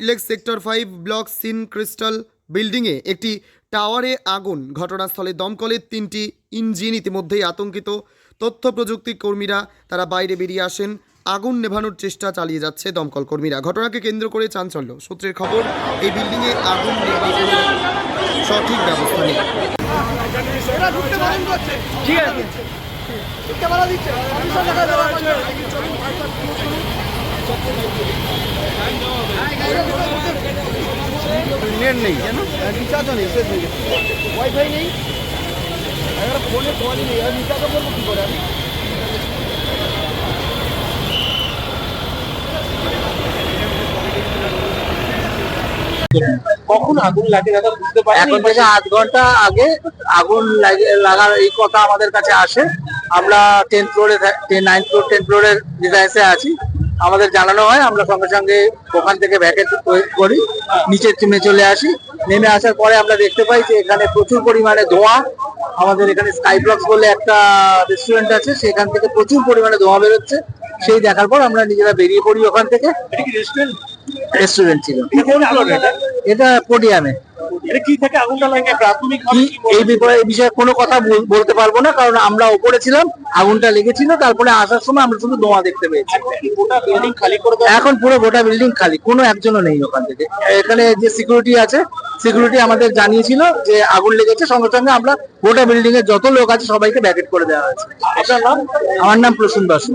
Complex sector 5 block সিন crystal বিল্ডিংয়ে একটি টাওয়ারে আগুন। ঘটনাস্থলে দমকলের 3টি ইঞ্জিন। ইতিমধ্যেই আতঙ্কিত তথ্য প্রযুক্তি কর্মীরা তারা বাইরে বেরিয়ে আসেন। আগুন নেভানোর চেষ্টা চালিয়ে যাচ্ছে দমকল কর্মীরা। ঘটনাকে কেন্দ্র করে চাঞ্চল্য। সূত্রের খবর, এই বিল্ডিংয়ে আগুন নেভানোর সঠিক ব্যবস্থা নেই। নেট নেই কেন? রিচার্জও নেই, শেষ হয়ে গেছে। ওয়াইফাই নেই, একটা ফোনে কলই নেই, আর রিচার্জও করবো কী করে আমি? কখন আগুন লাগে দাদা বুঝতে পারি? এখন থেকে 8 ঘন্টা আগে আগুন লাগার এই কথা আমাদের কাছে আসে। আমরা 10 ফ্লোরে 9 ফ্লোর 10 ফ্লোরের ডিজাইসে আছি। আমাদের জানানো হয়, আমরা সঙ্গে সঙ্গে ওখান থেকে ভ্যাকেট করি, নিচে নেমে চলে আসি। নেমে আসার পরে আমরা দেখতে পাই যে এখানে প্রচুর পরিমাণে ধোঁয়া। আমাদের এখানে স্কাই ব্লকস বলে একটা রেস্টুরেন্ট আছে, সেখান থেকে প্রচুর পরিমাণে ধোঁয়া বেরোচ্ছে। সেই দেখার পর আমরা নিজেরা বেরিয়ে পড়ি ওখান থেকে। রেস্টুরেন্ট ছিল এটা পোডিয়ামে। কি থেকে আগুনটা লাগে প্রাথমিক? এই বিষয়ে কোনো কথা বলতে পারবো না, কারণ আমরা উপরে ছিলাম, আগুনটা লেগেছিল। তারপরে আসার সময় আমরা শুধু ধোঁয়া দেখতে পেয়েছি। এখন পুরো গোটা বিল্ডিং খালি, কোনো একজনও নেই ওখান থেকে। এখানে যে সিকিউরিটি আছে, সিকিউরিটি আমাদের জানিয়েছিল যে আগুন লেগেছে। সঙ্গে সঙ্গে আমরা গোটা বিল্ডিং এর যত লোক আছে সবাইকে ভ্যাকেট করে দেওয়া হয়েছে। আপনার নাম? আমার নাম প্রসূন বাসু।